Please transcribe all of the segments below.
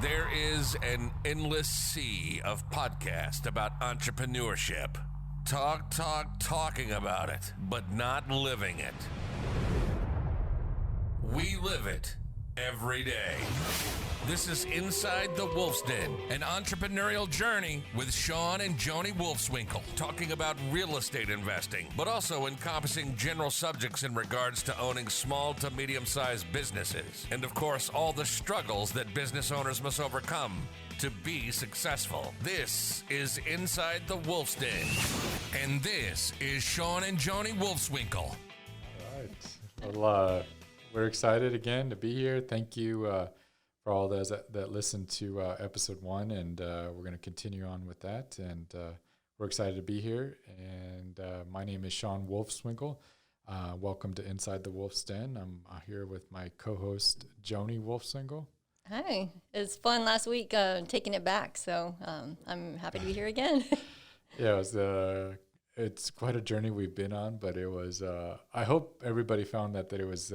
There is an endless sea of podcasts about entrepreneurship. Talking about it, but not living it. We live it every day. This is Inside the Wolf's Den, an entrepreneurial journey with Shawn and Joni Wolfswinkel, talking about real estate investing, but also encompassing general subjects in regards to owning small to medium-sized businesses, and of course, all the struggles that business owners must overcome to be successful. This is Inside the Wolf's Den, and this is Shawn and Joni Wolfswinkel. All right. Well, we're excited again to be here. Thank you for all those that listened to episode 1, and we're going to continue on with that. And we're excited to be here. And my name is Shawn Wolfswinkel. Welcome to Inside the Wolf's Den. I'm here with my co-host, Joni Wolfswinkel. Hi. It was fun last week taking it back, so I'm happy to be here again. Yeah, it's quite a journey we've been on, but it was, I hope everybody found that it was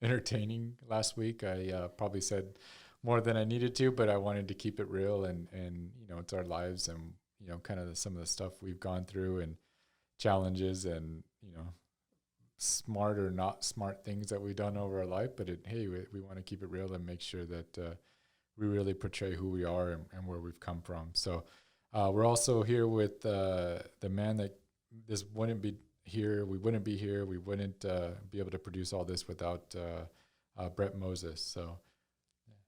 entertaining last week. I probably said more than I needed to, but I wanted to keep it real and you know, it's our lives and, you know, kind of some of the stuff we've gone through and challenges and, you know, smart or not smart things that we've done over our life. But we want to keep it real and make sure that we really portray who we are and where we've come from. So we're also here with the man that this wouldn't be here. We wouldn't be here. We wouldn't be able to produce all this without Brett Moses. So,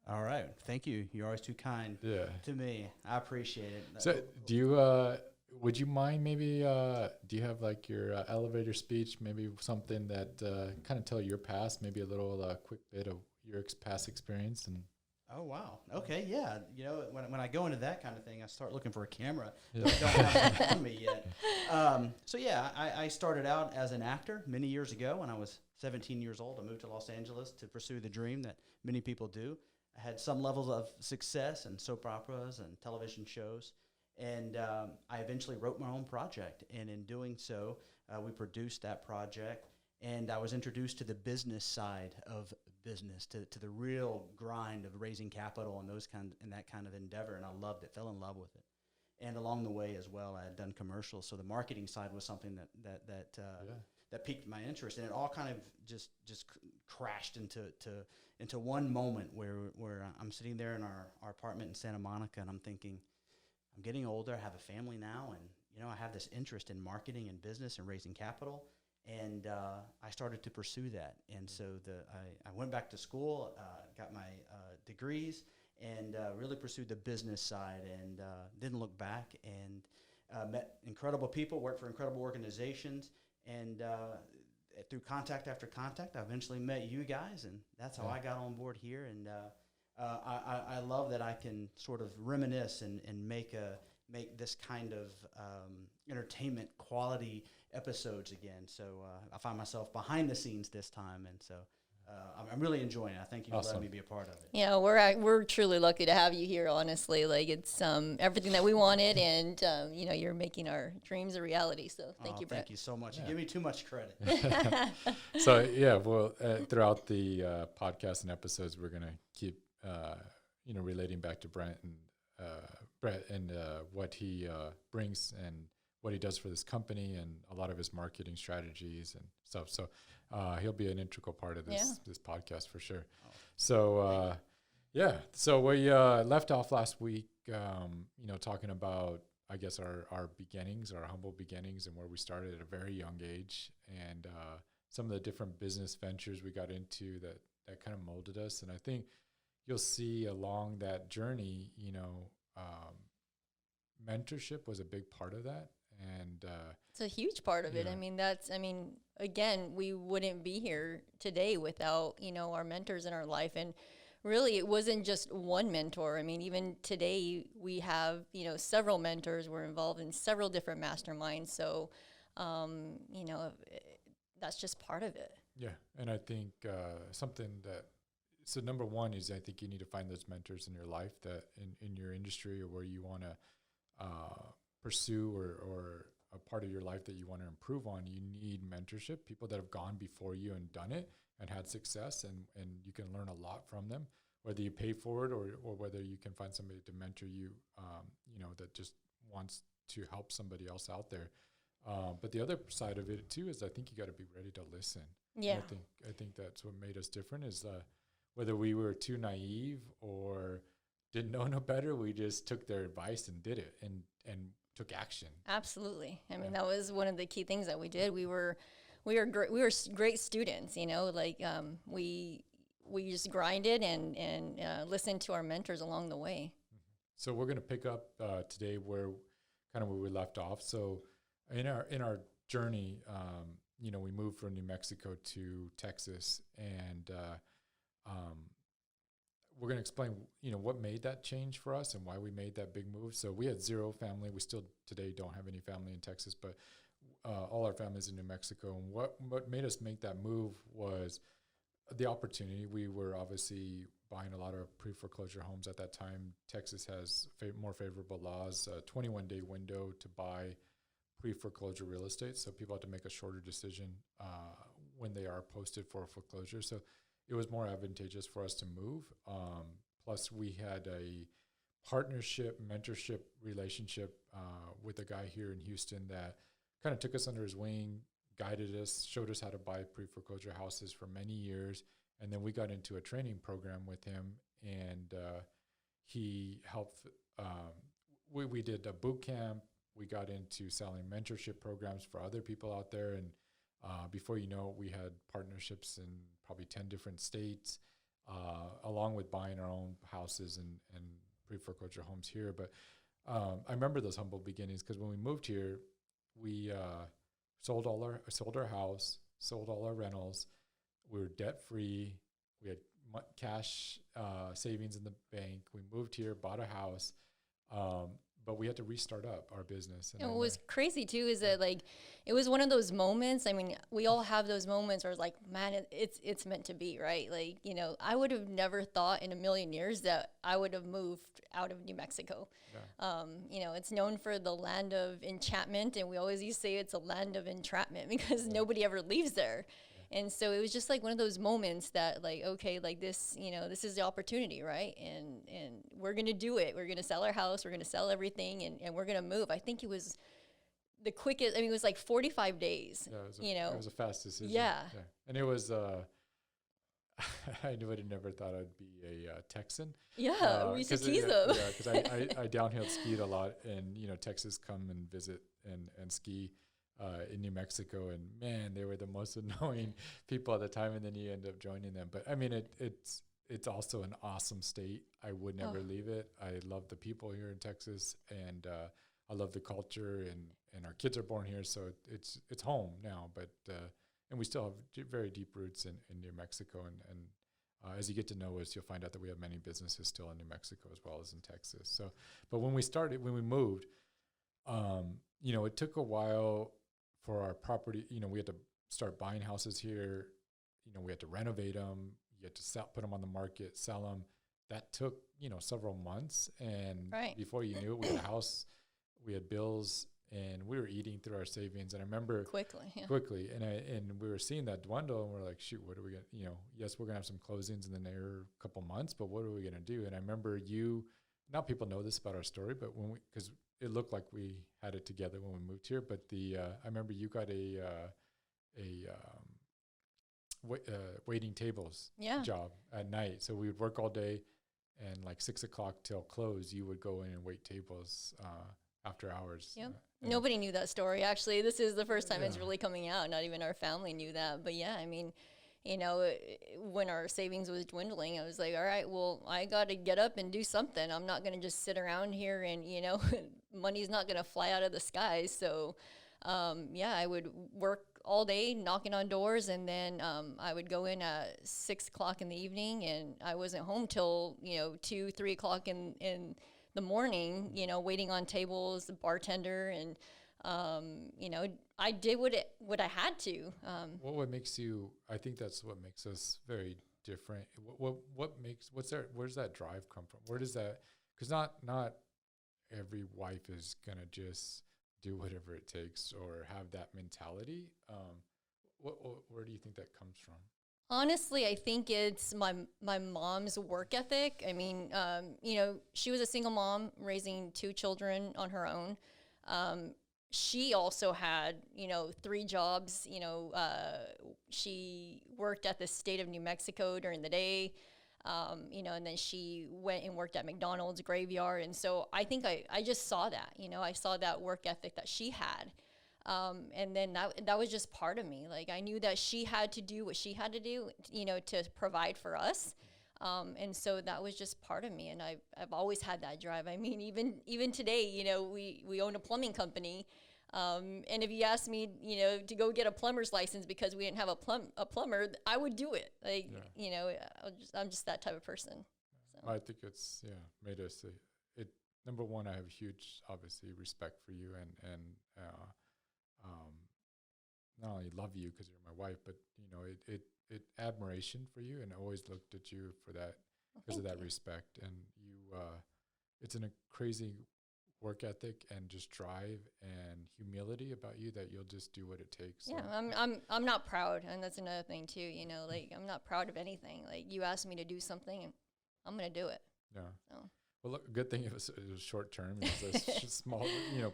all right. Thank you. You're always too kind to me. I appreciate it. So do you, would you mind maybe, do you have like your elevator speech, maybe something that kind of tell your past, maybe a little quick bit of your past experience? And Oh, wow. Okay, yeah. You know, when I go into that kind of thing, I start looking for a camera. I don't have it on me yet. I started out as an actor many years ago when I was 17 years old. I moved to Los Angeles to pursue the dream that many people do. I had some levels of success in soap operas and television shows. And I eventually wrote my own project. And in doing so, we produced that project. And I was introduced to the business side of business, to the real grind of raising capital and that kind of endeavor. And I loved it, fell in love with it. And along the way as well, I had done commercials. So the marketing side was something that piqued my interest. And it all kind of just crashed into one moment where I'm sitting there in our apartment in Santa Monica, and I'm thinking, I'm getting older, I have a family now, and you know, I have this interest in marketing and business and raising capital. And I started to pursue that. And so I went back to school, got my degrees, and really pursued the business side and didn't look back, and met incredible people, worked for incredible organizations. And through contact after contact, I eventually met you guys, and that's how I got on board here. And I love that I can sort of reminisce and make this kind of entertainment quality episodes again. So I find myself behind the scenes this time, and so I'm really enjoying it. I thank you for letting me be a part of it. Yeah, we're truly lucky to have you here. Honestly, like it's everything that we wanted, and you know, you're making our dreams a reality. So thank you, Brett. Thank you so much. You give me too much credit. So yeah, well, throughout the podcast and episodes, we're gonna keep you know, relating back to Brett and what he brings and what he does for this company and a lot of his marketing strategies and stuff. So he'll be an integral part of this podcast for sure. So so we left off last week, you know, talking about, I guess, our beginnings, our humble beginnings, and where we started at a very young age, and some of the different business ventures we got into that kind of molded us. And I think you'll see along that journey, you know, mentorship was a big part of that. And it's a huge part of it. I mean, again, we wouldn't be here today without, you know, our mentors in our life. And really, it wasn't just one mentor. I mean, even today we have, you know, several mentors. We're involved in several different masterminds. So, you know, that's just part of it. Yeah. And I think so number one is, I think you need to find those mentors in your life that in your industry or where you want to pursue or a part of your life that you want to improve on. You need mentorship, people that have gone before you and done it and had success, and you can learn a lot from them, whether you pay for it or whether you can find somebody to mentor you, that just wants to help somebody else out there. But the other side of it too is I think you got to be ready to listen. Yeah. I think that's what made us different is whether we were too naive or didn't know no better, we just took their advice and did it and took action. Absolutely. I mean, that was one of the key things that we did. We were great students, we just grinded and listened to our mentors along the way. So we're going to pick up today where we left off. So in our journey, we moved from New Mexico to Texas, and we're going to explain, what made that change for us and why we made that big move. So we had zero family. We still today don't have any family in Texas, but all our families in New Mexico. And what made us make that move was the opportunity. We were obviously buying a lot of pre-foreclosure homes at that time. Texas has more favorable laws, a 21-day window to buy pre-foreclosure real estate. So people have to make a shorter decision when they are posted for foreclosure. So it was more advantageous for us to move. Plus, we had a partnership, mentorship relationship with a guy here in Houston that kind of took us under his wing, guided us, showed us how to buy pre-foreclosure houses for many years. And then we got into a training program with him, and he helped. We did a boot camp. We got into selling mentorship programs for other people out there. And before you know it, we had partnerships in probably 10 different states, along with buying our own houses and pre-foreclosure homes here. But I remember those humble beginnings because when we moved here, we sold our house, sold all our rentals. We were debt free. We had cash savings in the bank. We moved here, bought a house, but we had to restart up our business. And what was crazy too is that it was one of those moments. I mean, we all have those moments where it's like, man, it's meant to be, right? I would have never thought in a million years that I would have moved out of New Mexico. Yeah. It's known for the land of enchantment, and we always used to say it's a land of entrapment because nobody ever leaves there. And so it was just one of those moments that this, this is the opportunity, right? And we're going to do it. We're going to sell our house. We're going to sell everything and we're going to move. I think it was the quickest. I mean, it was 45 days, It was a fast decision. Yeah. And it was, I would have never thought I'd be a Texan. Yeah. We used to tease them. Yeah. Because I downhill skied a lot, and, Texas come and visit and ski in New Mexico, and man, they were the most annoying people at the time, and then you end up joining them. But I mean, it's also an awesome state. I would never leave it. I love the people here in Texas, and I love the culture, and our kids are born here, so it's home now. But and we still have very deep roots in New Mexico, and as you get to know us, you'll find out that we have many businesses still in New Mexico as well as in Texas. So, but when we moved, it took a while for our property. We had to start buying houses here. We had to renovate them. You had to put them on the market, sell them. That took, several months. And before you knew it, we had a house, we had bills, and we were eating through our savings. And I remember quickly, and we were seeing that dwindle, and we're like, shoot, what are we going to, yes, we're going to have some closings in the near couple months, but what are we going to do? And I remember now people know this about our story, but because it looked like we had it together when we moved here, but I remember you got a waiting tables job at night. So we would work all day, and 6 o'clock till close, you would go in and wait tables after hours. Yep. Nobody knew that story. Actually, this is the first time it's really coming out. Not even our family knew that. But yeah, I mean, when our savings was dwindling, I was like, all right, well, I got to get up and do something. I'm not going to just sit around here and, money's not going to fly out of the sky. So, I would work all day knocking on doors, and then I would go in at 6 o'clock in the evening, and I wasn't home till, 2, 3 o'clock in the morning, waiting on tables, the bartender, and, I did what I had to. What makes you? I think that's what makes us very different. Where's that drive come from? Where does that? Because not every wife is gonna just do whatever it takes or have that mentality. Where do you think that comes from? Honestly, I think it's my mom's work ethic. I mean, she was a single mom raising 2 children on her own. She also had, 3 jobs. She worked at the state of New Mexico during the day, and then she went and worked at McDonald's graveyard. And so I think I just saw that, I saw that work ethic that she had. And then that was just part of me. Like, I knew that she had to do what she had to do, to provide for us. And so that was just part of me. And I've always had that drive. I mean, even today, we own a plumbing company. And if you asked me, to go get a plumber's license because we didn't have a plumber, I would do it. Like, I'm just that type of person. So. I think it's, made us, number one, I have huge, obviously, respect for you and not only love you because you're my wife, but it admiration for you, and I always looked at you for that because of that respect. And you, it's a crazy work ethic and just drive and humility about you that you'll just do what it takes. Yeah, I'm not proud, and that's another thing too. Like, I'm not proud of anything. Like, you asked me to do something, and I'm gonna do it. Yeah. So. Well, look, good thing it was short term. It was a small,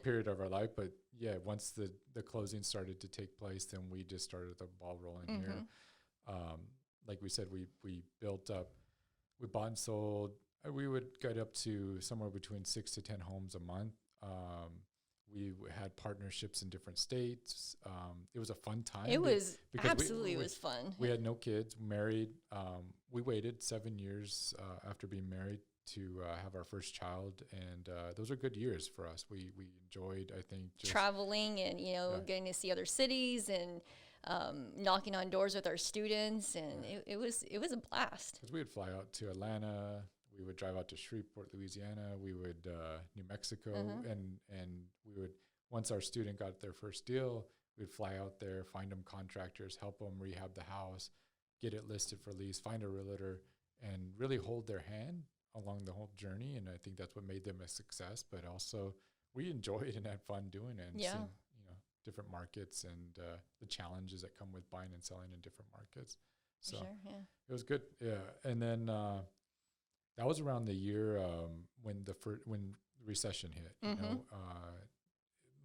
period of our life. But yeah, once the closing started to take place, then we just started the ball rolling here. Like we said, we built up, we bought and sold. We would get up to somewhere between 6 to 10 homes a month. We had partnerships in different states. It was a fun time. It was absolutely was fun. We had no kids, married. We waited 7 years after being married to have our first child, and those are good years for us. We enjoyed, I think, just traveling and getting to see other cities and knocking on doors with our students, and it was a blast. Because we would fly out to Atlanta, we would drive out to Shreveport, Louisiana, we would New Mexico, and we would, once our student got their first deal, we'd fly out there, find them contractors, help them rehab the house, get it listed for lease, find a realtor, and really hold their hand along the whole journey. And I think that's what made them a success. But also, we enjoyed and had fun doing it, and seeing, different markets and the challenges that come with buying and selling in different markets. So it was good. Yeah, and then that was around the year when the recession hit.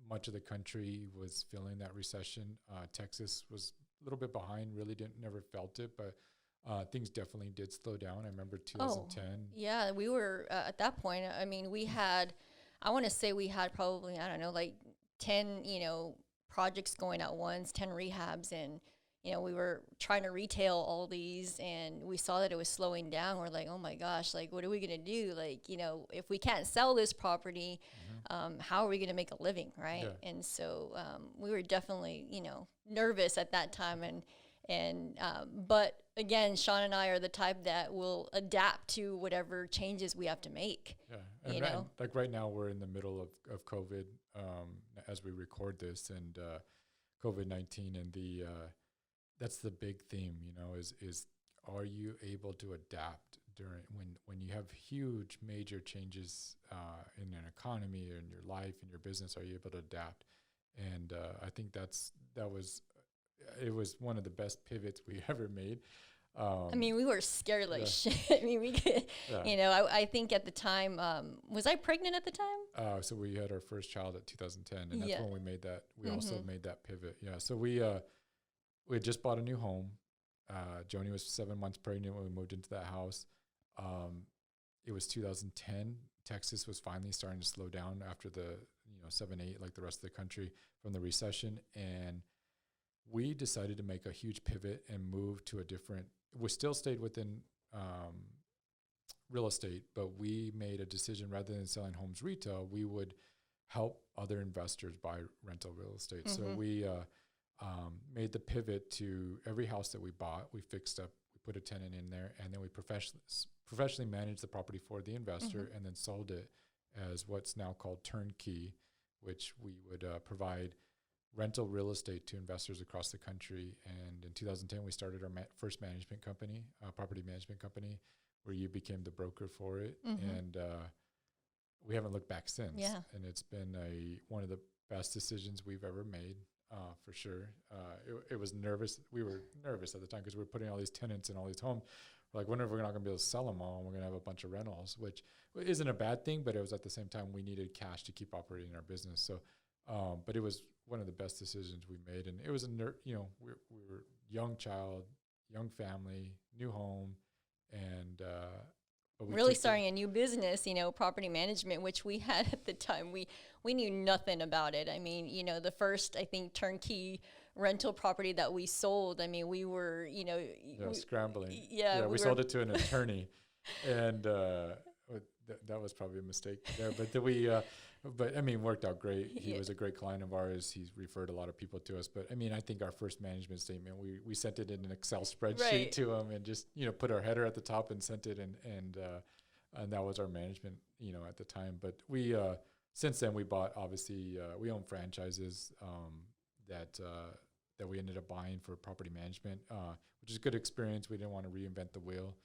Much of the country was feeling that recession. Texas was a little bit behind. Really never felt it, but things definitely did slow down. I remember 2010. Yeah, we were at that point. I mean, I want to say we had probably, I don't know, like 10, projects going at once, 10 rehabs, and we were trying to retail all these, and we saw that it was slowing down. We're like, oh my gosh, like, what are we gonna do? Like, if we can't sell this property, how are we gonna make a living, right? Yeah. And so we were definitely, nervous at that time, but again, Shawn and I are the type that will adapt to whatever changes we have to make. Yeah, and like right now we're in the middle of COVID as we record this, and COVID-19, and that's the big theme, is are you able to adapt during when you have huge major changes in an economy or in your life and your business? Are you able to adapt? And I think it was one of the best pivots we ever made. I mean, we were scared like shit. I mean, we could, I think at the time, was I pregnant at the time? So we had our first child at 2010, and that's when we made that. We also made that pivot. Yeah. So we had just bought a new home. Joni was 7 months pregnant when we moved into that house. It was 2010. Texas was finally starting to slow down after the 7-8, like the rest of the country, from the recession, and we decided to make a huge pivot and move to a different. We still stayed within real estate, but we made a decision, rather than selling homes retail, we would help other investors buy rental real estate. So we made the pivot to every house that we bought, we fixed up, we put a tenant in there, and then we professionally managed the property for the investor, and then sold it as what's now called turnkey, which we would provide rental real estate to investors across the country. And in 2010, we started our first management company, property management company, where you became the broker for it. And we haven't looked back since. Yeah. And it's been one of the best decisions we've ever made. for sure. It was nervous. We were nervous at the time because we were putting all these tenants in all these homes. We're like, wonder if we're not going to be able to sell them all, and we're going to have a bunch of rentals, which isn't a bad thing, but it was at the same time we needed cash to keep operating our business. So, but it was one of the best decisions we made, and it was we were young child, young family, new home, and but we really starting a new business, property management, which we had at the time. We knew nothing about it. I mean, the first, I think, turnkey rental property that we sold, I mean, we were, scrambling. Yeah, we sold it to an attorney, and that was probably a mistake there. But I mean, worked out great. He was a great client of ours. He's referred a lot of people to us. But I mean, I think our first management statement, we sent it in an Excel spreadsheet to him, and just put our header at the top and sent it, and that was our management, at the time. But we since then we bought, obviously we own franchises that we ended up buying for property management, which is a good experience. We didn't want to reinvent the wheel,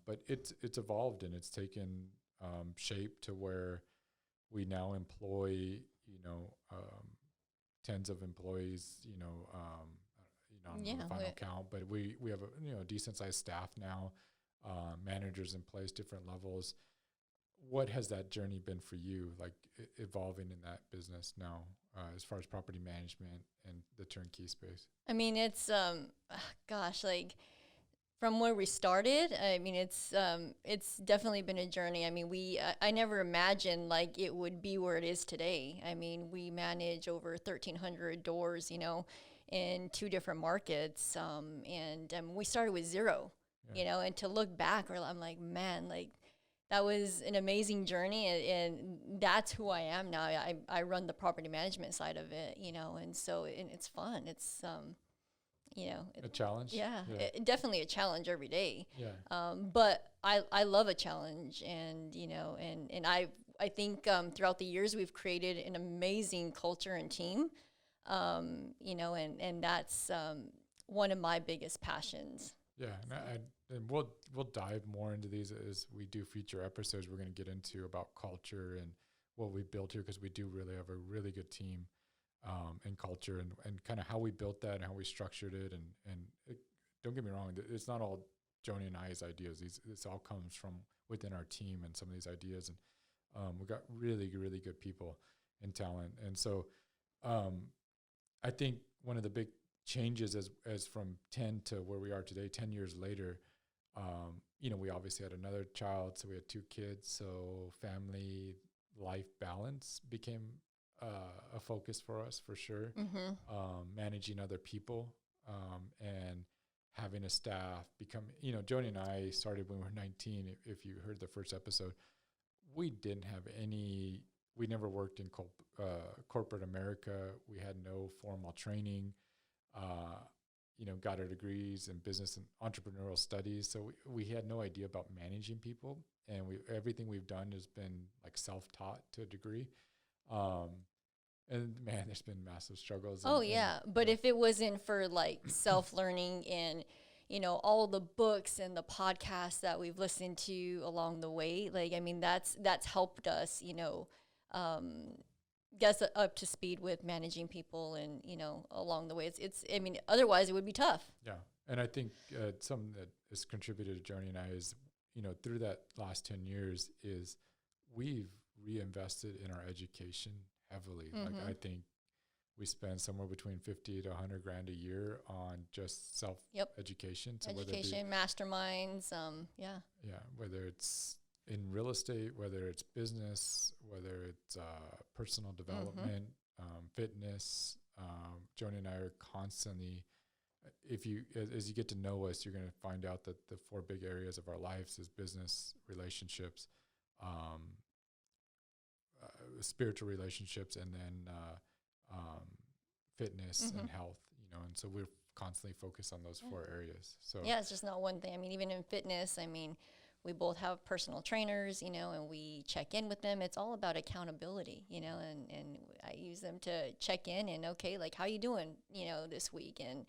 but it's evolved, and it's taken shape to where we now employ, tens of employees, on the final count, but we have a decent sized staff now, managers in place, different levels. What has that journey been for you, like evolving in that business now, as far as property management and the turnkey space? I mean, it's, like from where we started, I mean, it's definitely been a journey. I mean, I never imagined like it would be where it is today. I mean, we manage over 1,300 doors, in 2 different markets. And we started with 0, and to look back, I'm like, man, like that was an amazing journey. And that's who I am now. I run the property management side of it, and so it's fun. It's, a challenge. Yeah. Definitely a challenge every day. Yeah. But I love a challenge, and and I think throughout the years we've created an amazing culture and team, and that's one of my biggest passions. Yeah, and we'll dive more into these as we do future episodes. We're going to get into about culture and what we built here, because we do really have a really good team. And culture, and kind of how we built that and how we structured it. And don't get me wrong, it's not all Joni and I's ideas. This all comes from within our team and some of these ideas. And we've got really, really good people and talent. And so I think one of the big changes as from 10 to where we are today, 10 years later, we obviously had another child. So we had 2 kids. So family life balance became a focus for us, for sure. Managing other people, and having a staff become, Joni and I started when we were 19. If you heard the first episode, we didn't have we never worked in corporate America. We had no formal training, got our degrees in business and entrepreneurial studies. So we had no idea about managing people, and everything we've done has been like self-taught to a degree. And man, there's been massive struggles. But if it wasn't for like self-learning and, all the books and the podcasts that we've listened to along the way, like, I mean, that's helped us, get us up to speed with managing people and, along the way. It's I mean, otherwise it would be tough. Yeah. And I think something that has contributed to Joni and I is, through that last 10 years is we've reinvested in our education heavily. Like, I think we spend somewhere between 50 to 100 grand a year on just self-education. So education, masterminds, whether it's in real estate, whether it's business, whether it's personal development, fitness. Joni and I are constantly, as you get to know us, you're going to find out that the 4 big areas of our lives is business, relationships, spiritual relationships, and then fitness and health, and so we're constantly focused on those 4 areas. So it's just not one thing. I mean, even in fitness, I mean, we both have personal trainers, and we check in with them. It's all about accountability, and I use them to check in and, okay, like, how you doing, this week, and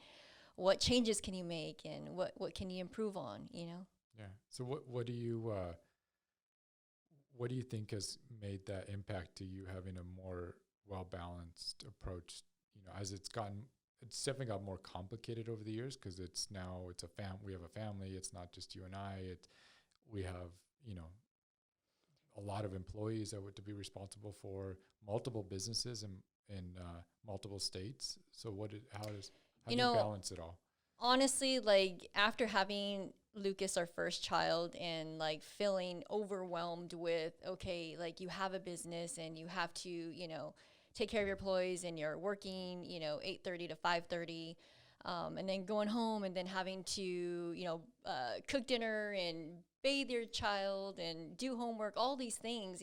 what changes can you make, and what can you improve on, Yeah. So what do you think has made that impact to you having a more well-balanced approach, as it's definitely got more complicated over the years, because we have a family. It's not just you and I. We have, a lot of employees that would to be responsible for multiple businesses in multiple states. So how do you balance it all? Honestly, like after having Lucas, our first child, and like feeling overwhelmed with, okay, like you have a business and you have to, take care of your employees, and you're working, 8:30 to 5:30, and then going home and then having to, cook dinner and bathe your child and do homework, all these things,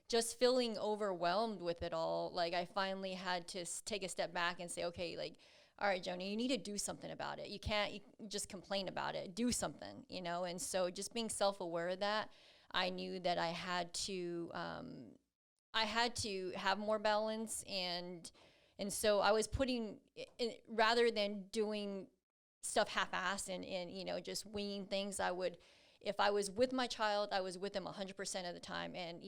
just feeling overwhelmed with it all. Like I finally had to take a step back and say, okay, like, all right, Joni, you need to do something about it. You can't just complain about it. Do something, And so just being self-aware of that, I knew that I had to have more balance, and so I was putting rather than doing stuff half-assed and just winging things. If I was with my child, I was with them 100% of the time, and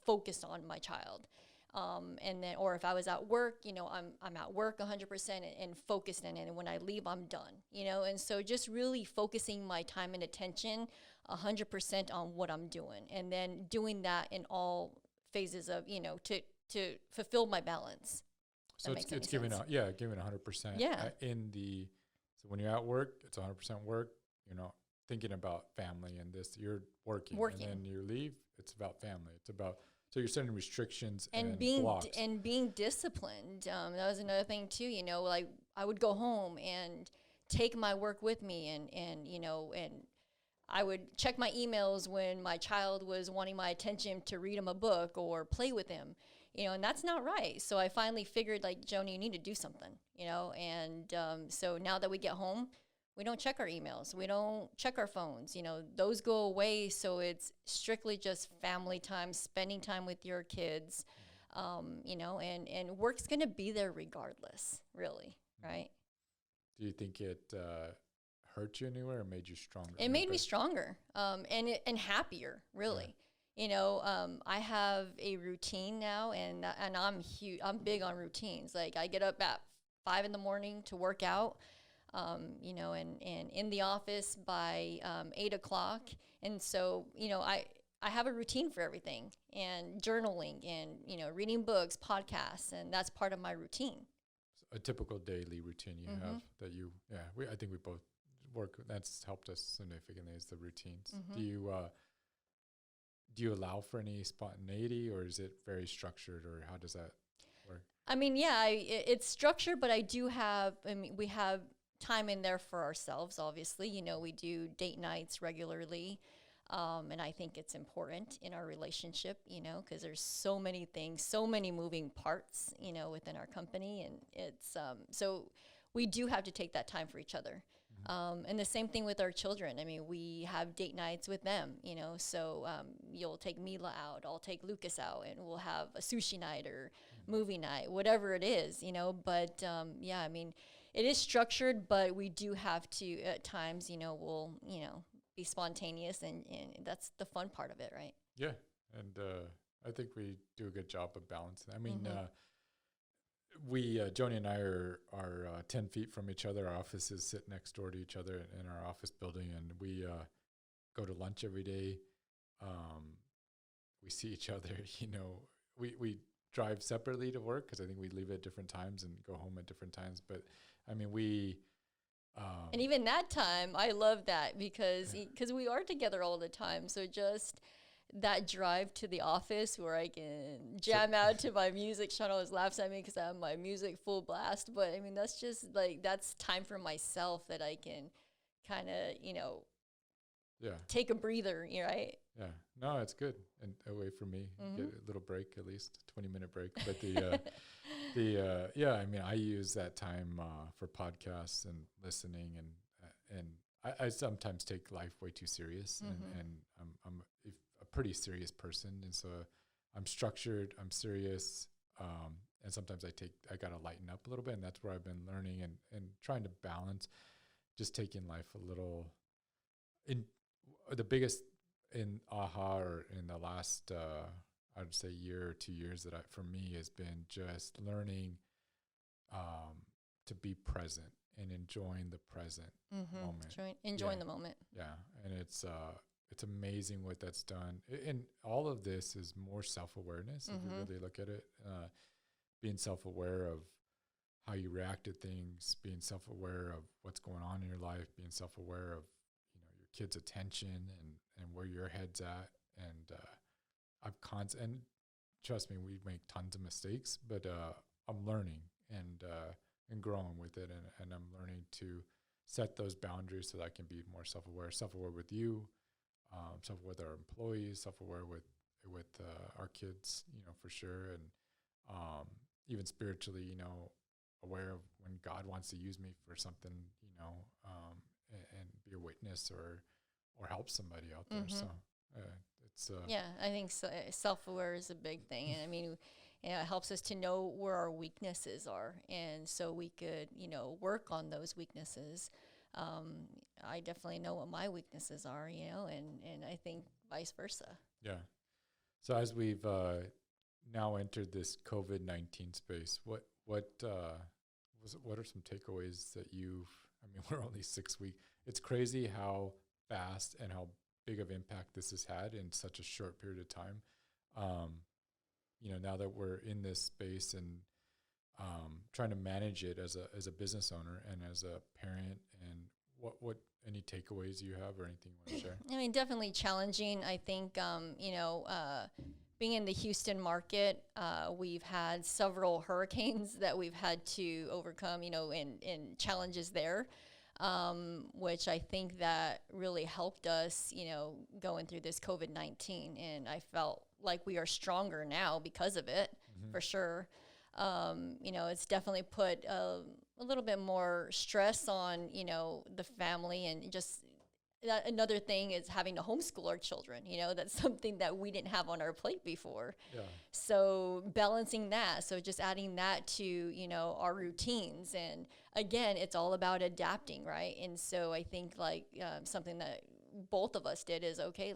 focused on my child. And then, or if I was at work, I'm at work 100% and focused in it. And when I leave, I'm done, And so just really focusing my time and attention 100% on what I'm doing, and then doing that in all phases of, to fulfill my balance. So it's giving 100%. Yeah. So when you're at work, it's 100% work. Thinking about family and this. You're working. And then you leave. It's about family. So you're setting restrictions and blocks. And being disciplined. That was another thing too. Like I would go home and take my work with me, and I would check my emails when my child was wanting my attention to read him a book or play with him, and that's not right. So I finally figured, like, Joni, you need to do something, and so now that we get home, we don't check our emails. We don't check our phones. Those go away. So it's strictly just family time, spending time with your kids, and work's going to be there regardless, really, right? Do you think it hurt you anywhere or made you stronger? It made me stronger and happier, really. Yeah. I have a routine now, and I'm huge. I'm big on routines. Like I get up at 5 a.m. to work out. And in the office by 8 o'clock. And so, I have a routine for everything, and journaling and, reading books, podcasts, and that's part of my routine. A typical daily routine you have that I think we both work. That's helped us significantly is the routines. Do you allow for any spontaneity, or is it very structured, or how does that work? I mean, yeah, it's structured, but we have time in there for ourselves, obviously. We do date nights regularly, and I think it's important in our relationship, because there's so many things, so many moving parts, within our company, and it's so we do have to take that time for each other. And the same thing with our children. I mean, we have date nights with them, so you'll take Mila out, I'll take Lucas out, and we'll have a sushi night or movie night, whatever it is, but yeah, I mean, it is structured, but we do have to, at times, we'll, be spontaneous, and that's the fun part of it, right? Yeah, and I think we do a good job of balancing. I mean, Joni and I are 10 feet from each other. Our offices sit next door to each other in our office building, and we go to lunch every day. We see each other, we drive separately to work because I think we leave at different times and go home at different times. But I mean, and even that time, I love that because we are together all the time. So just that drive to the office where I can jam out to my music. Shawn always laughs at me because I have my music full blast. But I mean, that's just that's time for myself that I can kind of, take a breather, right? Yeah, no, it's good. And away from me, get a little break, at least 20-minute break. But I mean, I use that time for podcasts and listening, and I sometimes take life way too serious, and I'm a pretty serious person, and so I'm structured, I'm serious, and sometimes I gotta lighten up a little bit, and that's where I've been learning and trying to balance, just taking life a little. The biggest in AHA or in the last I would say year or 2 years for me has been just learning to be present and enjoying the present moment. Enjoying the moment. Yeah, and it's amazing what that's done. And all of this is more self-awareness, if you really look at it. Being self-aware of how you react to things, being self-aware of what's going on in your life, being self-aware of, your kids' attention and where your head's at. And and trust me, we make tons of mistakes, but I'm learning and growing with it, and I'm learning to set those boundaries so that I can be more self-aware with you, self-aware with our employees, self-aware with our kids, for sure, and even spiritually, aware of when God wants to use me for something, and be a witness or help somebody out there. So it's I think self-aware is a big thing, and I mean, it helps us to know where our weaknesses are, and so we could, work on those weaknesses. I definitely know what my weaknesses are, and I think vice versa. Yeah. So as we've now entered this COVID-19 space, what are some takeaways that we're only 6 weeks. It's crazy how fast and how big of impact this has had in such a short period of time. Now that we're in this space and trying to manage it as a business owner and as a parent, and what any takeaways you have or anything you want to share? I mean, definitely challenging. I think, being in the Houston market, we've had several hurricanes that we've had to overcome, and challenges there, which I think that really helped us, going through this COVID-19. And I felt like we are stronger now because of it, for sure. It's definitely put a little bit more stress on, the family, and just another thing is having to homeschool our children. That's something that we didn't have on our plate before. Yeah. So balancing that, so just adding that to, our routines. And again, it's all about adapting, right? And so I think something that both of us did is, okay,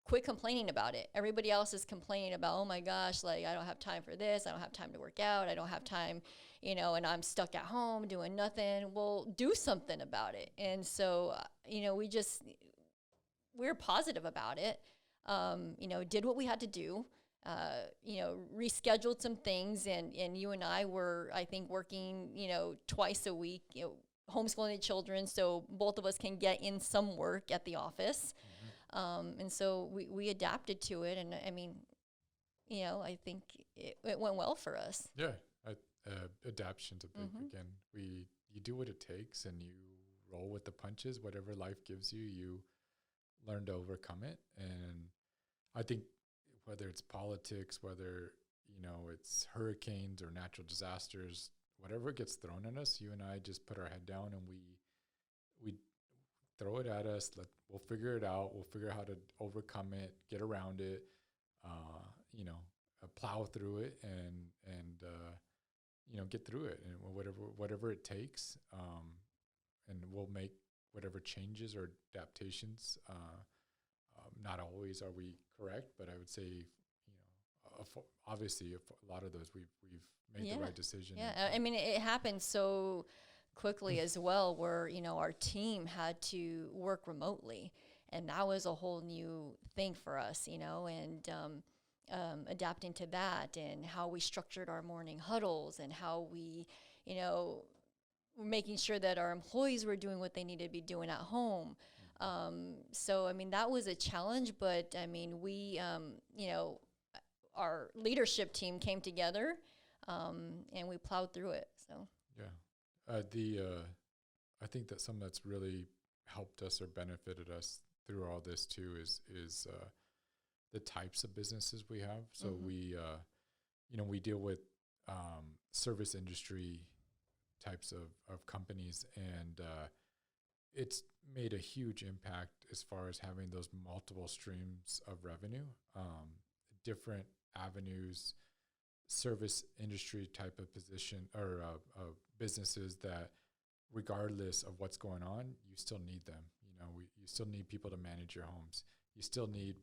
quit complaining about it. Everybody else is complaining about, oh my gosh, I don't have time for this. I don't have time to work out. I don't have time, and I'm stuck at home doing nothing. Well, do something about it. And so, we're positive about it. Did what we had to do, rescheduled some things, and you and I were, I think, working, twice a week, homeschooling the children. So both of us can get in some work at the office. And so we adapted to it, and I mean, I think it went well for us. Yeah, adaption's a big, again, you do what it takes, and you roll with the punches. Whatever life gives you, you learn to overcome it. And I think whether it's politics, whether, it's hurricanes or natural disasters, whatever gets thrown at us, you and I just put our head down and we throw it at us. We'll figure it out. We'll figure out how to overcome it, get around it, plow through it, and get through it, and whatever it takes. And we'll make whatever changes or adaptations. Not always are we correct, but I would say, obviously, a lot of those we've made the right decision. Yeah, I mean, it happened so quickly as well, where our team had to work remotely, and that was a whole new thing for us, and adapting to that, and how we structured our morning huddles, and how we making sure that our employees were doing what they needed to be doing at home. So I mean, that was a challenge, but I mean, we our leadership team came together, and we plowed through it. So I think that something that's really helped us or benefited us through all this too is the types of businesses we have. So we deal with service industry types of companies, and it's made a huge impact as far as having those multiple streams of revenue, different avenues, service industry type of position or businesses that, regardless of what's going on, you still need them. You still need people to manage your homes. You still need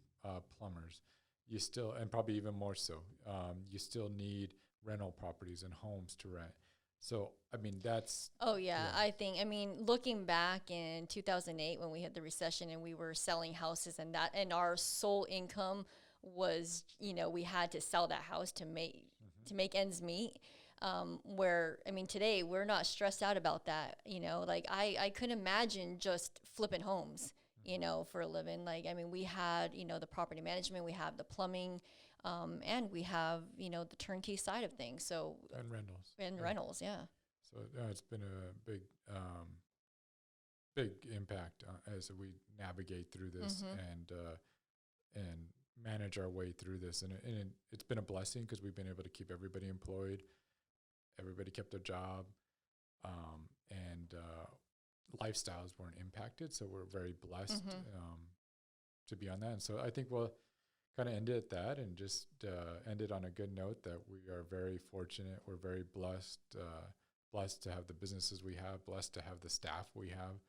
plumbers. You still, and probably even more so, you still need rental properties and homes to rent. So, I mean, that's... Oh, yeah. I mean, looking back in 2008 when we had the recession and we were selling houses and our sole income was, we had to sell that house to make ends meet. Where, I mean, today we're not stressed out about that, like I couldn't imagine just flipping homes, for a living. Like, I mean, we had, the property management, we have the plumbing, and we have, the turnkey side of things. So, And rentals. Rentals, yeah. So it's been a big impact as we navigate through this and manage our way through this. And it's been a blessing because we've been able to keep everybody employed. Everybody kept their job, and lifestyles weren't impacted. So we're very blessed to be on that. And so I think we'll kind of end it at that and just end it on a good note that we are very fortunate. We're very blessed, blessed to have the businesses we have, blessed to have the staff we have,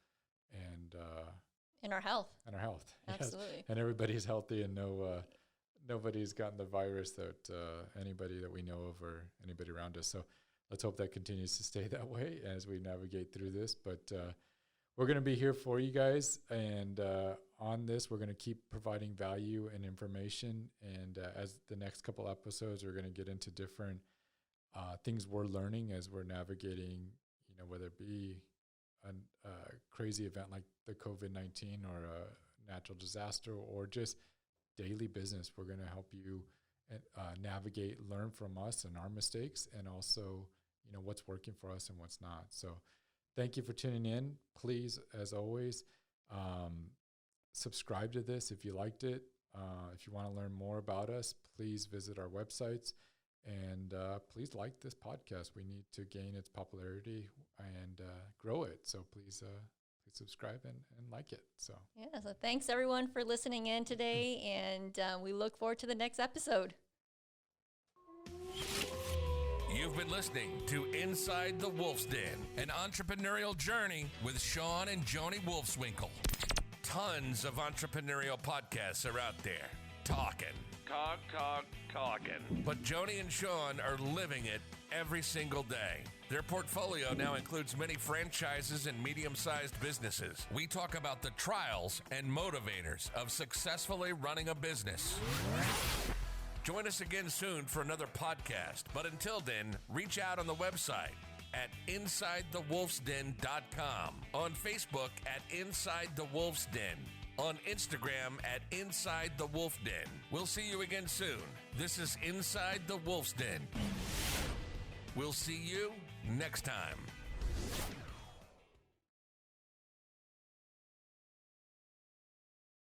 and our health. And our health. Absolutely. Yes. And everybody's healthy, and nobody's gotten the virus that anybody that we know of or anybody around us. So let's hope that continues to stay that way as we navigate through this. But we're going to be here for you guys. And on this, we're going to keep providing value and information. And as the next couple episodes, we're going to get into different things we're learning as we're navigating, whether it be a crazy event like the COVID-19 or a natural disaster or just daily business. We're going to help you navigate, learn from us and our mistakes, and also, what's working for us and what's not. So thank you for tuning in. Please, as always, subscribe to this if you liked it. If you want to learn more about us, please visit our websites, and please like this podcast. We need to gain its popularity and grow it. So please subscribe and like it. So thanks everyone for listening in today, and we look forward to the next episode. You've been listening to Inside the Wolf's Den, an entrepreneurial journey with Shawn and Joni Wolfswinkel. Tons of entrepreneurial podcasts are out there, talking. But Joni and Shawn are living it every single day. Their portfolio now includes many franchises and medium-sized businesses. We talk about the trials and motivators of successfully running a business. Join us again soon for another podcast. But until then, reach out on the website at InsideTheWolfsDen.com, on Facebook at Inside the Wolf's Den, on Instagram at Inside the Wolf Den. We'll see you again soon. This is Inside the Wolf's Den. We'll see you next time.